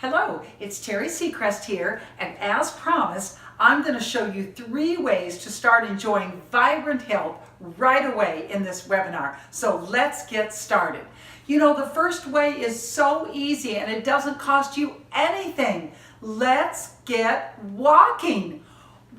Hello, it's Teri Secrest here, and as promised, I'm going to show you 3 ways to start enjoying vibrant health right away in this webinar. So let's get started. You know, the first way is so easy and it doesn't cost you anything. Let's get walking.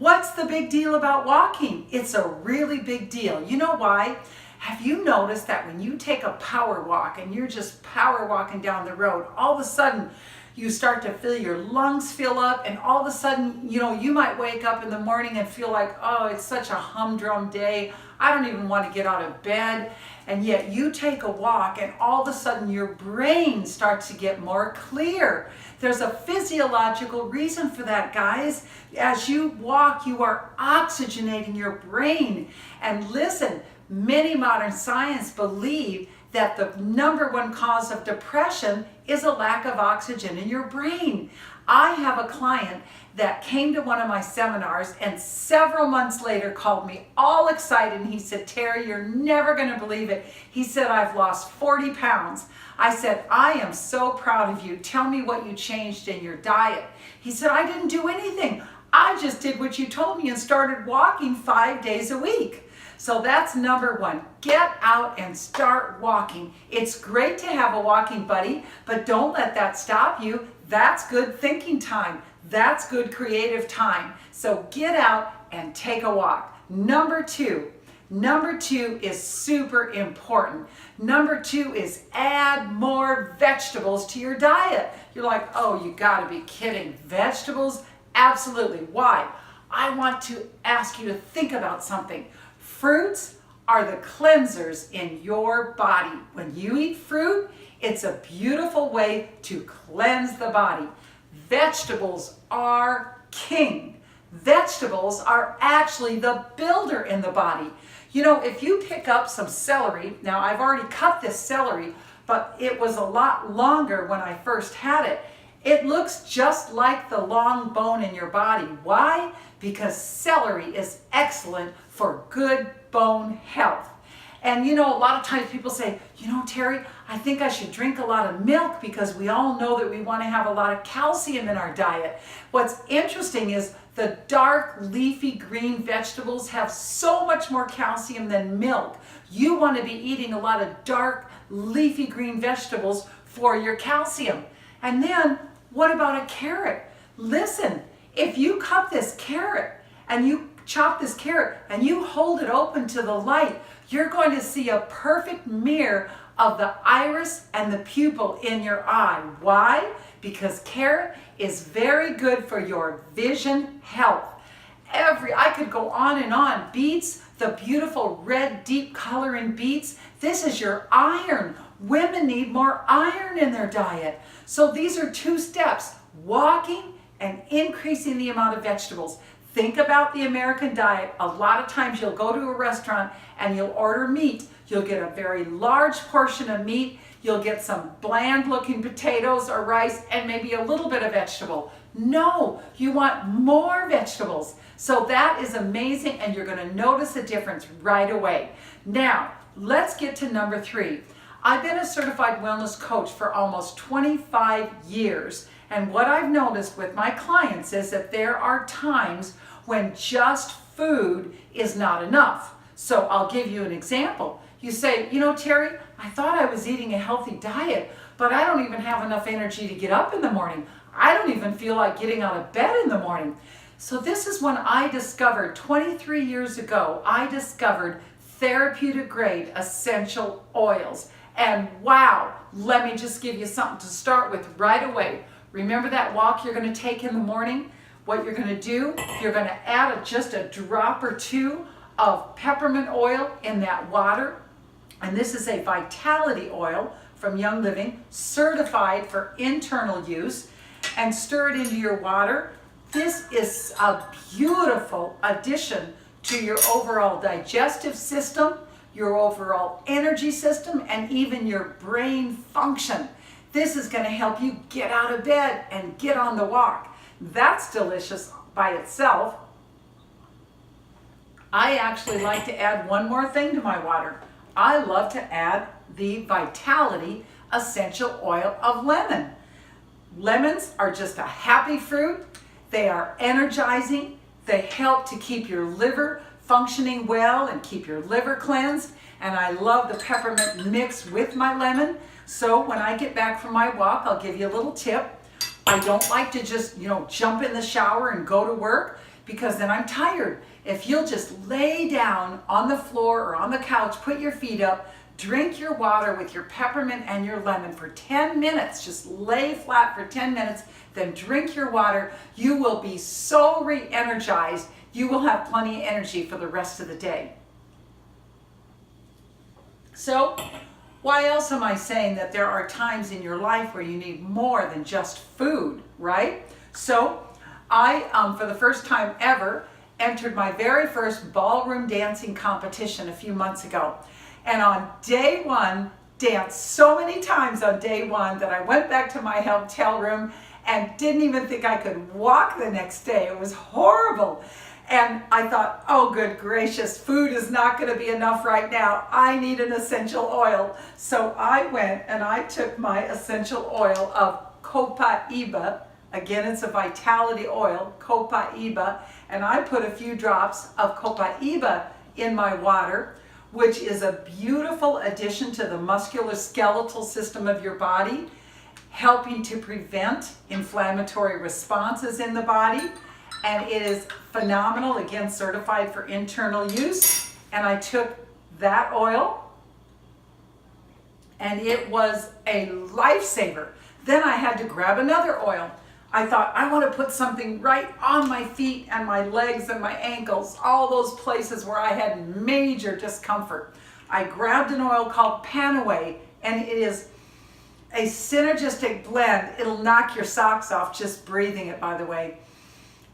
What's the big deal about walking? It's a really big deal. You know why? Have you noticed that when you take a power walk and you're just power walking down the road, all of a sudden you start to feel your lungs fill up, and all of a sudden, you know, you might wake up in the morning and feel like, oh, it's such a humdrum day. I don't even want to get out of bed. And yet you take a walk and all of a sudden your brain starts to get more clear. There's a physiological reason for that, guys. As you walk, you are oxygenating your brain. And listen, many modern science believe that the #1 cause of depression is a lack of oxygen in your brain. I have a client that came to one of my seminars and several months later called me all excited, and he said, Teri, you're never gonna believe it. He said, I've lost 40 pounds. I said, I am so proud of you. Tell me what you changed in your diet. He said, I didn't do anything. I just did what you told me and started walking 5 days a week. So that's #1. Get out and start walking. It's great to have a walking buddy, but don't let that stop you. That's good thinking time. That's good creative time. So get out and take a walk. Number two is super important. #2 is add more vegetables to your diet. You're like, oh, you gotta be kidding. Vegetables? Absolutely. Why? I want to ask you to think about something. Fruits are the cleansers in your body. When you eat fruit, it's a beautiful way to cleanse the body. Vegetables are king. Vegetables are actually the builder in the body. You know, if you pick up some celery, now I've already cut this celery, but it was a lot longer when I first had it. It looks just like the long bone in your body. Why? Because celery is excellent for good bone health. And you know, a lot of times people say, you know, Teri, I think I should drink a lot of milk because we all know that we want to have a lot of calcium in our diet. What's interesting is the dark leafy green vegetables have so much more calcium than milk. You want to be eating a lot of dark leafy green vegetables for your calcium. And then what about a carrot? Listen, if you cut this carrot and you chop this carrot and you hold it open to the light, you're going to see a perfect mirror of the iris and the pupil in your eye. Why? Because carrot is very good for your vision health. I could go on and on. Beets, the beautiful red deep color in beets, this is your iron. Women need more iron in their diet. So these are 2 steps, walking and increasing the amount of vegetables. Think about the American diet. A lot of times you'll go to a restaurant and you'll order meat. You'll get a very large portion of meat. You'll get some bland looking potatoes or rice and maybe a little bit of vegetable. No, you want more vegetables. So that is amazing, and you're going to notice a difference right away. Now, let's get to #3. I've been a certified wellness coach for almost 25 years. And what I've noticed with my clients is that there are times when just food is not enough. So I'll give you an example. You say, you know, Teri, I thought I was eating a healthy diet, but I don't even have enough energy to get up in the morning. I don't even feel like getting out of bed in the morning. So this is when I discovered, 23 years ago, I discovered therapeutic grade essential oils. And wow, let me just give you something to start with right away. Remember that walk you're going to take in the morning? What you're going to do, you're going to add just a drop or 2 of peppermint oil in that water. And this is a vitality oil from Young Living, certified for internal use, and stir it into your water. This is a beautiful addition to your overall digestive system, your overall energy system, and even your brain function. This is going to help you get out of bed and get on the walk. That's delicious by itself. I actually like to add one more thing to my water. I love to add the Vitality Essential Oil of Lemon. Lemons are just a happy fruit. They are energizing. They help to keep your liver functioning well and keep your liver cleansed. And I love the peppermint mix with my lemon. So when I get back from my walk, I'll give you a little tip. I don't like to just, jump in the shower and go to work, because then I'm tired. If you'll just lay down on the floor or on the couch, put your feet up, drink your water with your peppermint and your lemon for 10 minutes. Just lay flat for 10 minutes, then drink your water. You will be so re-energized. You will have plenty of energy for the rest of the day. So, why else am I saying that there are times in your life where you need more than just food, right? So, I, for the first time ever, entered my very first ballroom dancing competition a few months ago. And on day one, danced so many times on day one that I went back to my hotel room and didn't even think I could walk the next day. It was horrible. And I thought, oh, good gracious, food is not going to be enough right now. I need an essential oil. So I went and I took my essential oil of Copaiba. Again, it's a vitality oil, Copaiba. And I put a few drops of Copaiba in my water, which is a beautiful addition to the musculoskeletal system of your body, helping to prevent inflammatory responses in the body. And it is phenomenal, again, certified for internal use. And I took that oil, and it was a lifesaver. Then I had to grab another oil. I thought, I want to put something right on my feet and my legs and my ankles, all those places where I had major discomfort. I grabbed an oil called Panaway, and it is a synergistic blend. It'll knock your socks off just breathing it, by the way.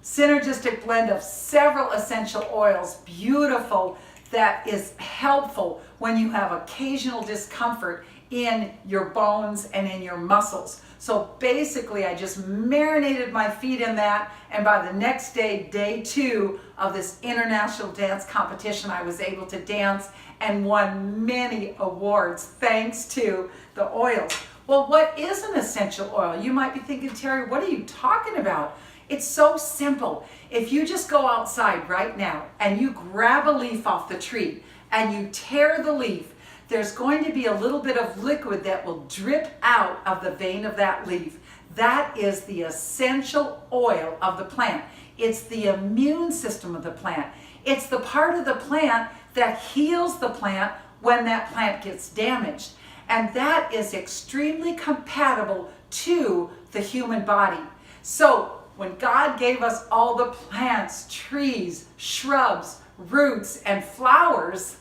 Synergistic blend of several essential oils, beautiful, that is helpful when you have occasional discomfort in your bones and in your muscles. So basically, I just marinated my feet in that, and by the next day, day 2 of this international dance competition, I was able to dance and won many awards thanks to the oils. Well, what is an essential oil? You might be thinking, Teri, what are you talking about? It's so simple. If you just go outside right now and you grab a leaf off the tree and you tear the leaf, there's going to be a little bit of liquid that will drip out of the vein of that leaf. That is the essential oil of the plant. It's the immune system of the plant. It's the part of the plant that heals the plant when that plant gets damaged. And that is extremely compatible to the human body. So when God gave us all the plants, trees, shrubs, roots, and flowers,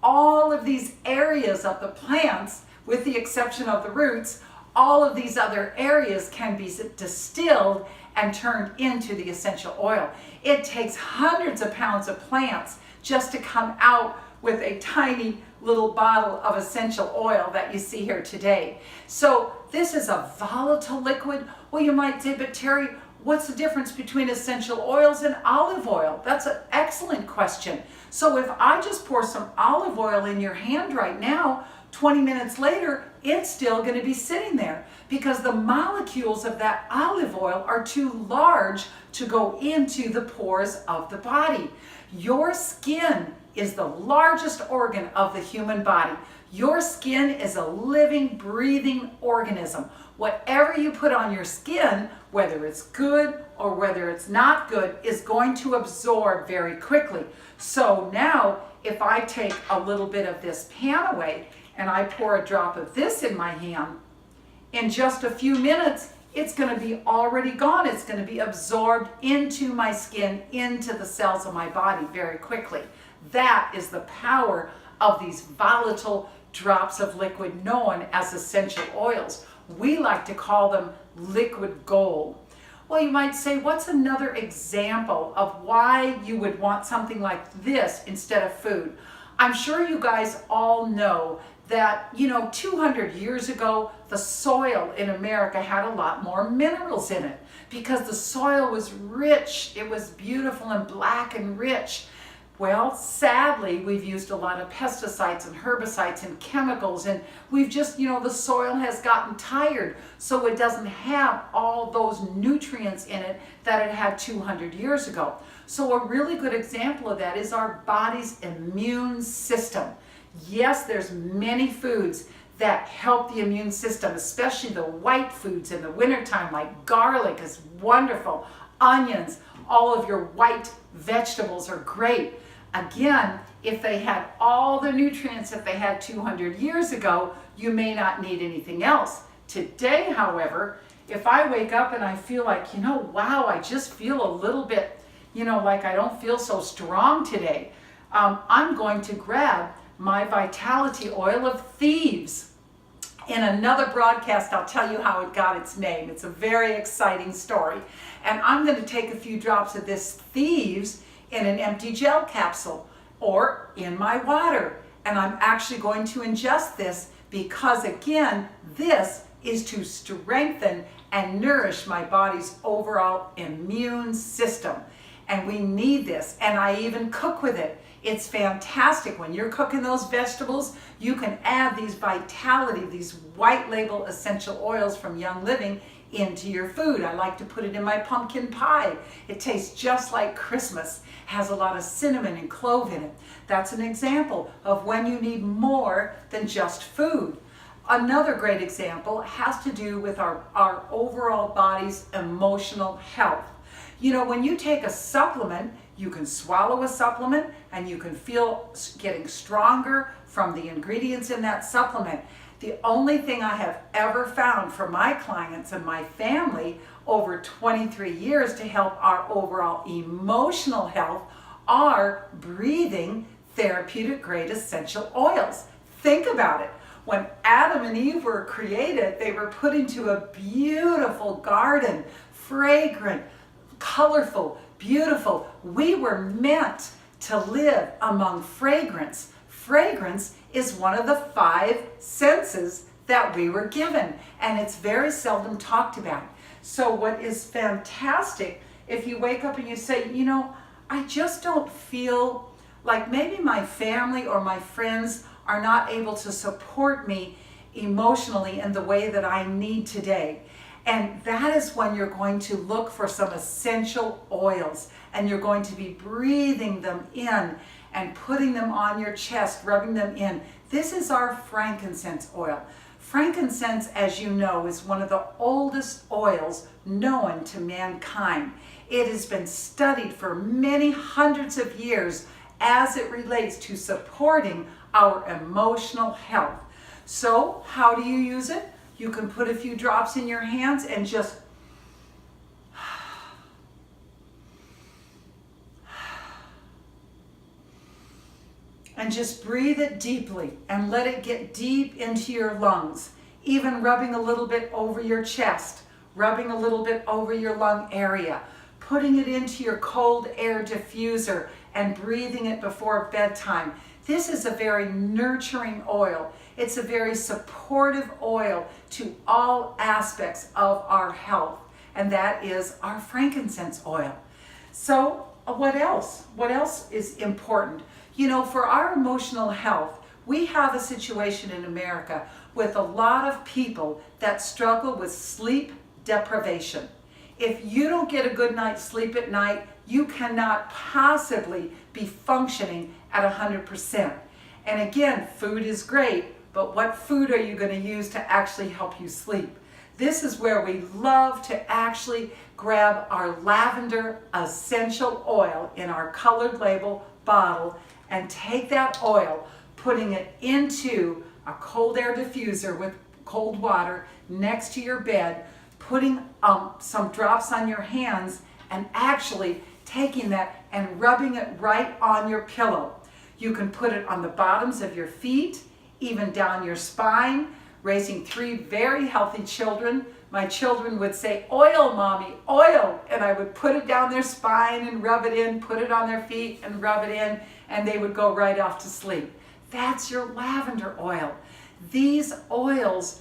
all of these areas of the plants, with the exception of the roots, all of these other areas can be distilled and turned into the essential oil. It takes hundreds of pounds of plants just to come out with a tiny little bottle of essential oil that you see here today. So this is a volatile liquid. Well, you might say, but Teri, what's the difference between essential oils and olive oil? That's an excellent question. So if I just pour some olive oil in your hand right now, 20 minutes later, it's still going to be sitting there because the molecules of that olive oil are too large to go into the pores of the body. Your skin is the largest organ of the human body. Your skin is a living, breathing organism. Whatever you put on your skin, whether it's good or whether it's not good, is going to absorb very quickly. So now, if I take a little bit of this Panaway and I pour a drop of this in my hand, in just a few minutes, it's going to be already gone. It's going to be absorbed into my skin, into the cells of my body very quickly. That is the power of these volatile drops of liquid known as essential oils. We like to call them liquid gold. Well, you might say, what's another example of why you would want something like this instead of food? I'm sure you guys all know that, 200 years ago, the soil in America had a lot more minerals in it because the soil was rich. It was beautiful and black and rich. Well, sadly, we've used a lot of pesticides and herbicides and chemicals, and we've just, the soil has gotten tired, so it doesn't have all those nutrients in it that it had 200 years ago. So a really good example of that is our body's immune system. Yes, there's many foods that help the immune system, especially the white foods in the wintertime, like garlic is wonderful, onions, all of your white vegetables are great. Again, if they had all the nutrients that they had 200 years ago, you may not need anything else. Today, however, if I wake up and I feel like, wow, I just feel a little bit, like I don't feel so strong today, I'm going to grab my Vitality Oil of Thieves. In another broadcast, I'll tell you how it got its name. It's a very exciting story. And I'm going to take a few drops of this Thieves in an empty gel capsule or in my water. And I'm actually going to ingest this because, again, this is to strengthen and nourish my body's overall immune system. And we need this. And I even cook with it. It's fantastic. When you're cooking those vegetables, you can add these Vitality, these white label essential oils from Young Living into your food. I like to put it in my pumpkin pie. It tastes just like Christmas. Has a lot of cinnamon and clove in it. That's an example of when you need more than just food. Another great example has to do with our overall body's emotional health. When you take a supplement, you can swallow a supplement and you can feel getting stronger from the ingredients in that supplement. The only thing I have ever found for my clients and my family over 23 years to help our overall emotional health are breathing therapeutic grade essential oils. Think about it. When Adam and Eve were created, they were put into a beautiful garden, fragrant, colorful, beautiful. We were meant to live among fragrance. Fragrance is one of the 5 senses that we were given, and it's very seldom talked about. So what is fantastic, if you wake up and you say, I just don't feel like maybe my family or my friends are not able to support me emotionally in the way that I need today. And that is when you're going to look for some essential oils, and you're going to be breathing them in and putting them on your chest, rubbing them in. This is our frankincense oil. Frankincense, as you know, is one of the oldest oils known to mankind. It has been studied for many hundreds of years as it relates to supporting our emotional health. So how do you use it? You can put a few drops in your hands and just breathe it deeply and let it get deep into your lungs. Even rubbing a little bit over your chest, rubbing a little bit over your lung area, putting it into your cold air diffuser and breathing it before bedtime. This is a very nurturing oil. It's a very supportive oil to all aspects of our health, and that is our frankincense oil. So what else? What else is important? For our emotional health, we have a situation in America with a lot of people that struggle with sleep deprivation. If you don't get a good night's sleep at night, you cannot possibly be functioning at 100%. And again, food is great, but what food are you going to use to actually help you sleep? This is where we love to actually grab our lavender essential oil in our colored label bottle and take that oil, putting it into a cold air diffuser with cold water next to your bed, putting some drops on your hands and actually taking that and rubbing it right on your pillow. You can put it on the bottoms of your feet, even down your spine. Raising 3 very healthy children, my children would say, "Oil, mommy, oil," and I would put it down their spine and rub it in, put it on their feet and rub it in, and they would go right off to sleep. That's your lavender oil. These oils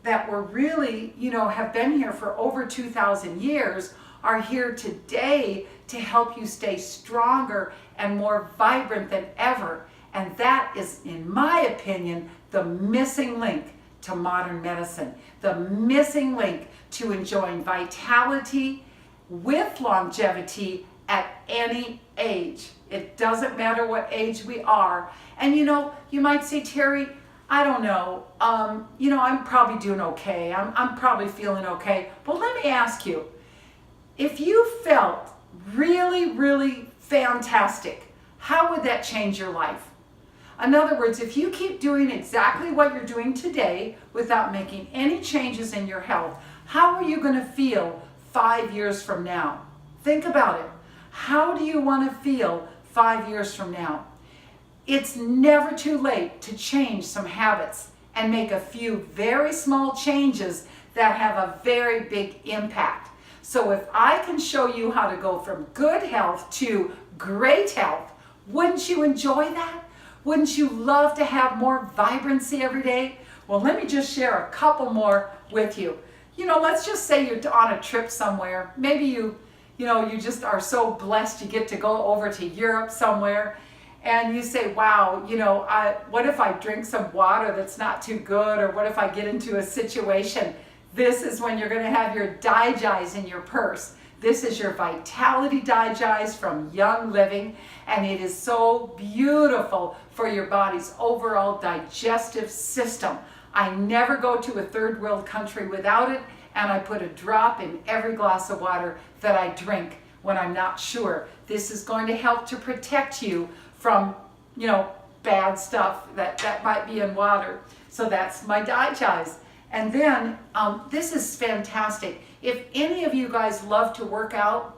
that were really, have been here for over 2,000 years are here today to help you stay stronger and more vibrant than ever. And that is, in my opinion, the missing link to modern medicine, the missing link to enjoying vitality with longevity at any age. It doesn't matter what age we are. And you know, you might say, Teri, I don't know, I'm probably doing okay. I'm probably feeling okay. But let me ask you, if you felt really, really fantastic, how would that change your life? In other words, if you keep doing exactly what you're doing today without making any changes in your health, how are you going to feel 5 years from now? Think about it. How do you want to feel 5 years from now? It's never too late to change some habits and make a few very small changes that have a very big impact. So if I can show you how to go from good health to great health, wouldn't you enjoy that? Wouldn't you love to have more vibrancy every day? Well, let me just share a couple more with you. You know, let's just say you're on a trip somewhere. Maybe you just are so blessed you get to go over to Europe somewhere, and you say, wow, what if I drink some water that's not too good, or what if I get into a situation? This is when you're going to have your Digize in your purse. This is your Vitality Digize from Young Living, and it is so beautiful for your body's overall digestive system. I never go to a third world country without it, and I put a drop in every glass of water that I drink when I'm not sure. This is going to help to protect you from, bad stuff that might be in water. So that's my Digize. And then this is fantastic. If any of you guys love to work out,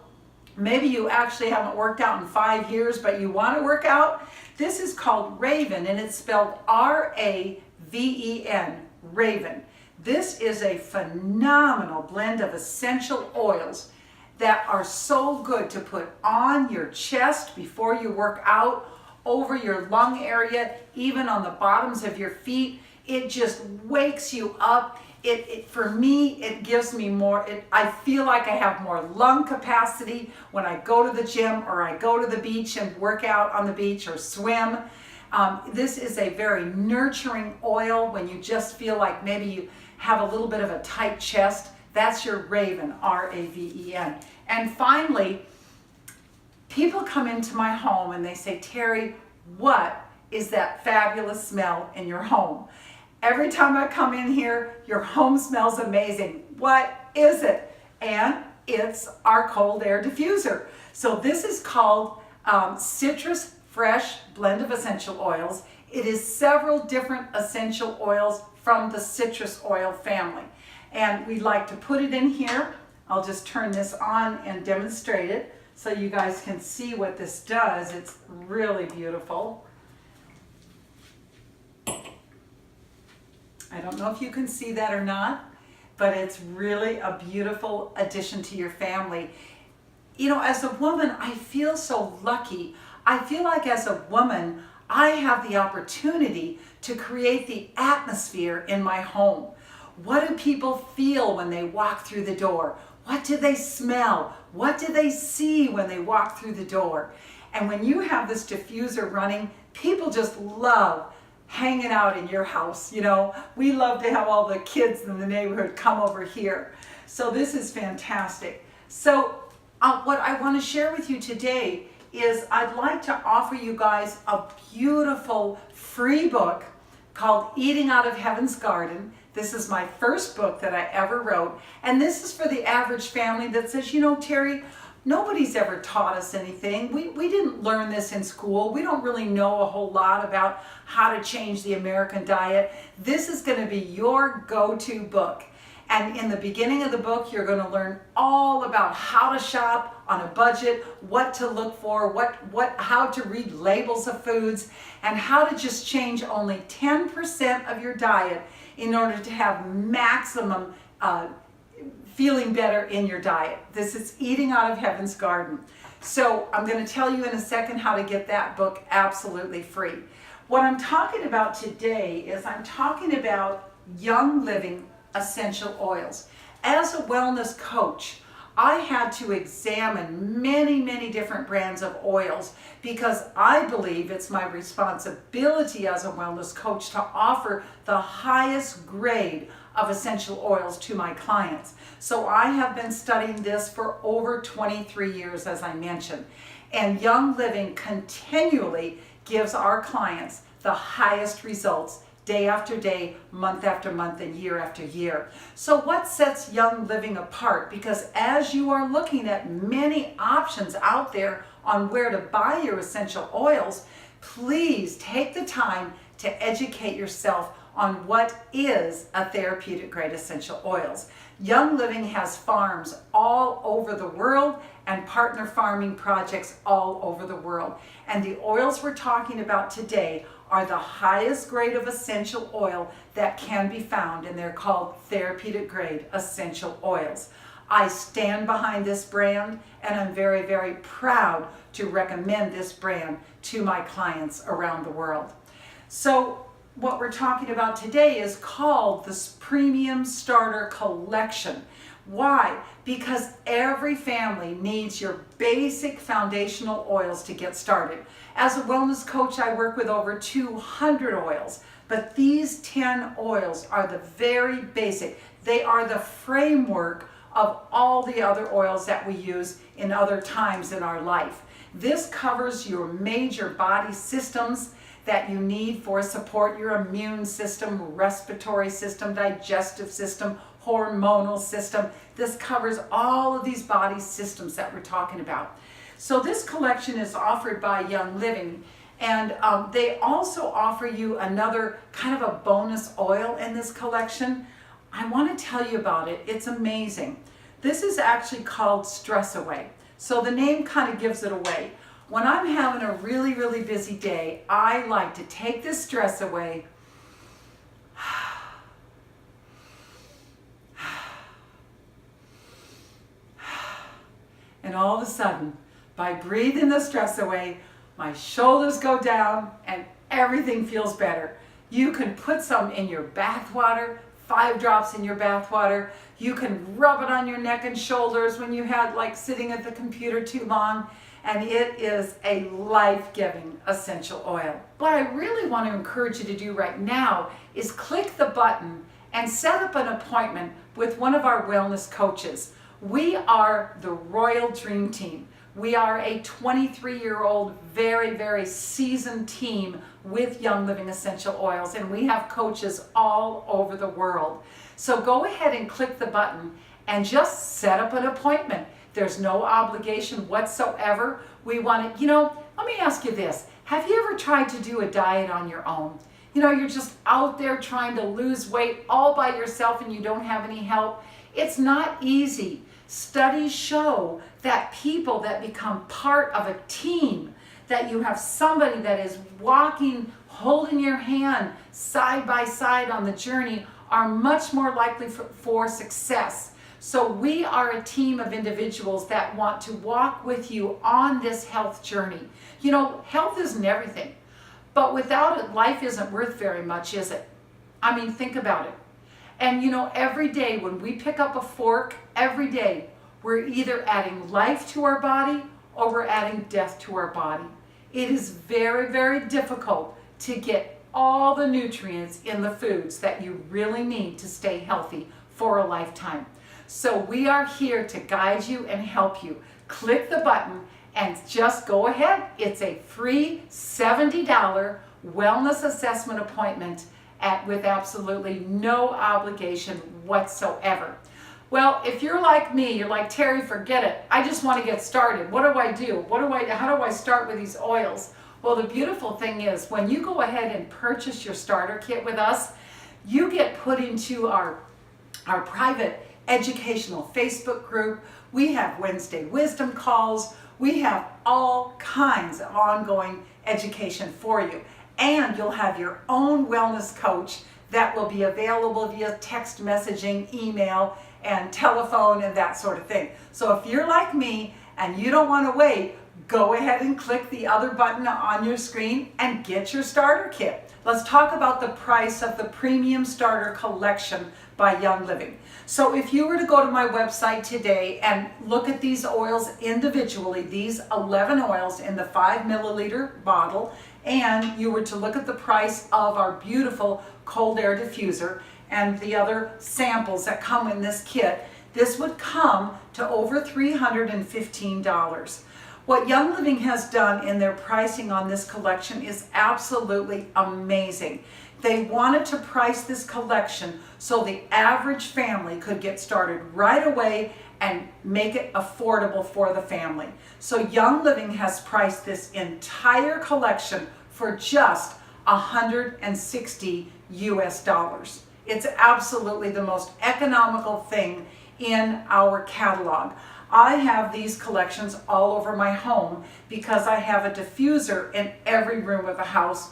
maybe you actually haven't worked out in 5 years, but you want to work out, this is called Raven, and it's spelled R-A-V-E-N, Raven. This is a phenomenal blend of essential oils that are so good to put on your chest before you work out, over your lung area, even on the bottoms of your feet. It just wakes you up. For me, it gives me more, I feel like I have more lung capacity when I go to the gym or I go to the beach and work out on the beach or swim. This is a very nurturing oil when you just feel like maybe you have a little bit of a tight chest. That's your Raven, R-A-V-E-N. And finally, people come into my home and they say, Teri, what is that fabulous smell in your home? Every time I come in here, your home smells amazing. What is it? And it's our cold air diffuser. So this is called Citrus Fresh Blend of Essential Oils. It is several different essential oils from the citrus oil family. And we'd like to put it in here. I'll just turn this on and demonstrate it so you guys can see what this does. It's really beautiful. I don't know if you can see that or not, but it's really a beautiful addition to your family. As a woman, I feel so lucky. I feel like as a woman, I have the opportunity to create the atmosphere in my home. What do people feel when they walk through the door? What do they smell? What do they see when they walk through the door? And when you have this diffuser running, people just love hanging out in your house. We love to have all the kids in the neighborhood come over here. So this is fantastic. So what I want to share with you today is I'd like to offer you guys a beautiful free book called Eating Out of Heaven's Garden. This is my first book that I ever wrote. And this is for the average family that says, Teri, nobody's ever taught us anything. We didn't learn this in school. We don't really know a whole lot about how to change the American diet. This is going to be your go-to book. And in the beginning of the book, you're going to learn all about how to shop on a budget, what to look for, how to read labels of foods, and how to just change only 10% of your diet in order to have maximum feeling better in your diet. This is Eating Out of Heaven's Garden. So I'm going to tell you in a second how to get that book absolutely free. What I'm talking about today is I'm talking about Young Living essential oils. As a wellness coach, I had to examine many, many different brands of oils because I believe it's my responsibility as a wellness coach to offer the highest grade of essential oils to my clients. So I have been studying this for over 23 years, as I mentioned. And Young Living continually gives our clients the highest results day after day, month after month, and year after year. So what sets Young Living apart? Because as you are looking at many options out there on where to buy your essential oils, please take the time to educate yourself on what is a therapeutic grade essential oils. Young Living has farms all over the world and partner farming projects all over the world. And the oils we're talking about today are the highest grade of essential oil that can be found, and they're called therapeutic grade essential oils. I stand behind this brand, and I'm very, very proud to recommend this brand to my clients around the world. So what we're talking about today is called the Premium Starter Collection. Why? Because every family needs your basic foundational oils to get started. As a wellness coach, I work with over 200 oils, but these 10 oils are the very basic. They are the framework of all the other oils that we use in other times in our life. This covers your major body systems that you need for support your immune system, respiratory system, digestive system, hormonal system. This covers all of these body systems that we're talking about. So this collection is offered by Young Living, and they also offer you another kind of a bonus oil in this collection. I want to tell you about it. It's amazing. This is actually called Stress Away. So the name kind of gives it away. When I'm having a really, really busy day, I like to take this stress away and all of a sudden, by breathing the stress away, my shoulders go down and everything feels better. You can put some in your bath water, 5 drops in your bath water. You can rub it on your neck and shoulders when you had like sitting at the computer too long. And it is a life-giving essential oil. What I really want to encourage you to do right now is click the button and set up an appointment with one of our wellness coaches. We are the Royal Dream Team. We are a 23-year-old, very, very seasoned team with Young Living Essential Oils, and we have coaches all over the world. So go ahead and click the button and just set up an appointment. There's no obligation whatsoever. We want to, let me ask you this. Have you ever tried to do a diet on your own? You're just out there trying to lose weight all by yourself and you don't have any help. It's not easy. Studies show that people that become part of a team, that you have somebody that is walking, holding your hand side by side on the journey, are much more likely for success. So we are a team of individuals that want to walk with you on this health journey. Health isn't everything, but without it, life isn't worth very much, is it? I mean, think about it. And every day when we pick up a fork, every day, we're either adding life to our body or we're adding death to our body. It is very, very difficult to get all the nutrients in the foods that you really need to stay healthy for a lifetime. So we are here to guide you and help you. Click the button and just go ahead. It's a free $70 wellness assessment appointment with absolutely no obligation whatsoever. Well, if you're like me, you're like, Teri, forget it. I just want to get started. What do I do? How do I start with these oils? Well, the beautiful thing is when you go ahead and purchase your starter kit with us, you get put into our private educational Facebook group. We have Wednesday wisdom calls. We have all kinds of ongoing education for you. And you'll have your own wellness coach that will be available via text messaging, email, and telephone, and that sort of thing. So if you're like me and you don't want to wait, go ahead and click the other button on your screen and get your starter kit. let's talk about the price of the Premium Starter Collection by Young Living. So if you were to go to my website today and look at these oils individually, these 11 oils in the 5 milliliter bottle, and you were to look at the price of our beautiful cold air diffuser and the other samples that come in this kit, this would come to over $315. What Young Living has done in their pricing on this collection is absolutely amazing. They wanted to price this collection so the average family could get started right away and make it affordable for the family. So Young Living has priced this entire collection for just $160 US. It's absolutely the most economical thing in our catalog. I have these collections all over my home because I have a diffuser in every room of the house,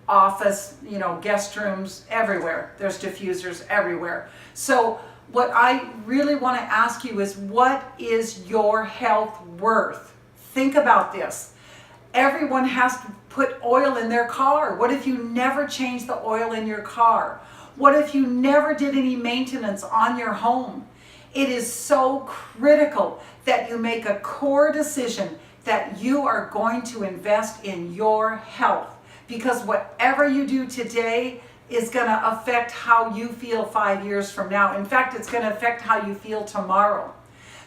office, guest rooms, everywhere. There's diffusers everywhere. So what I really want to ask you is, what is your health worth? Think about this. Everyone has to put oil in their car. What if you never changed the oil in your car? What if you never did any maintenance on your home? It is so critical that you make a core decision that you are going to invest in your health, because whatever you do today is going to affect how you feel 5 years from now. In fact, it's going to affect how you feel tomorrow.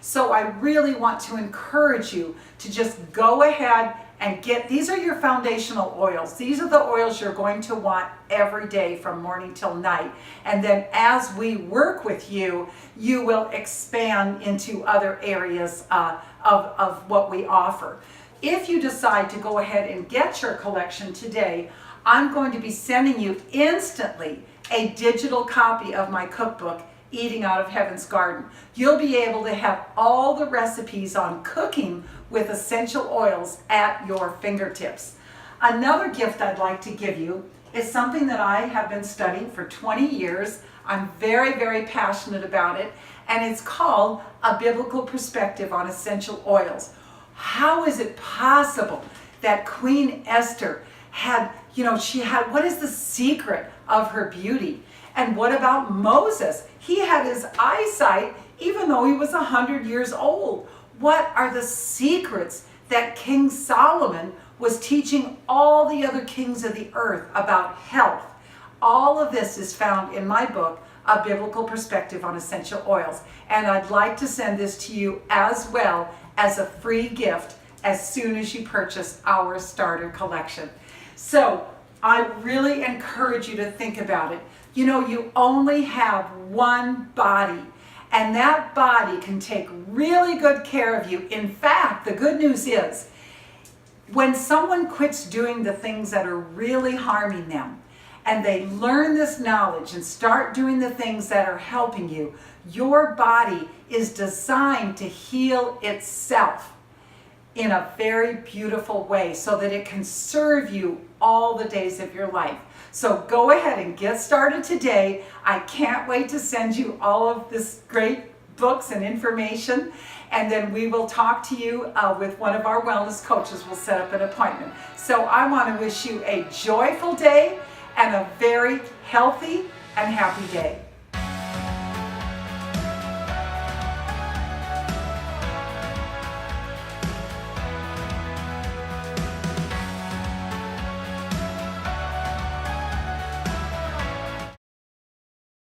So I really want to encourage you to just go ahead and these are your foundational oils. These are the oils you're going to want every day from morning till night. And then as we work with you, you will expand into other areas of what we offer. If you decide to go ahead and get your collection today, I'm going to be sending you instantly a digital copy of my cookbook, Eating Out of Heaven's Garden. You'll be able to have all the recipes on cooking with essential oils at your fingertips. Another gift I'd like to give you is something that I have been studying for 20 years. I'm very, very passionate about it, and it's called A Biblical Perspective on Essential Oils. How is it possible that Queen Esther had, what is the secret of her beauty? And what about Moses? He had his eyesight even though he was 100 years old. What are the secrets that King Solomon was teaching all the other kings of the earth about health? All of this is found in my book, A Biblical Perspective on Essential Oils. And I'd like to send this to you as well as a free gift as soon as you purchase our starter collection. So I really encourage you to think about it. You only have one body, and that body can take really good care of you. In fact, the good news is, when someone quits doing the things that are really harming them, and they learn this knowledge and start doing the things that are helping you, your body is designed to heal itself in a very beautiful way so that it can serve you all the days of your life. So go ahead and get started today. I can't wait to send you all of this great books and information, and then we will talk to you with one of our wellness coaches. We'll set up an appointment. So I want to wish you a joyful day and a very healthy and happy day.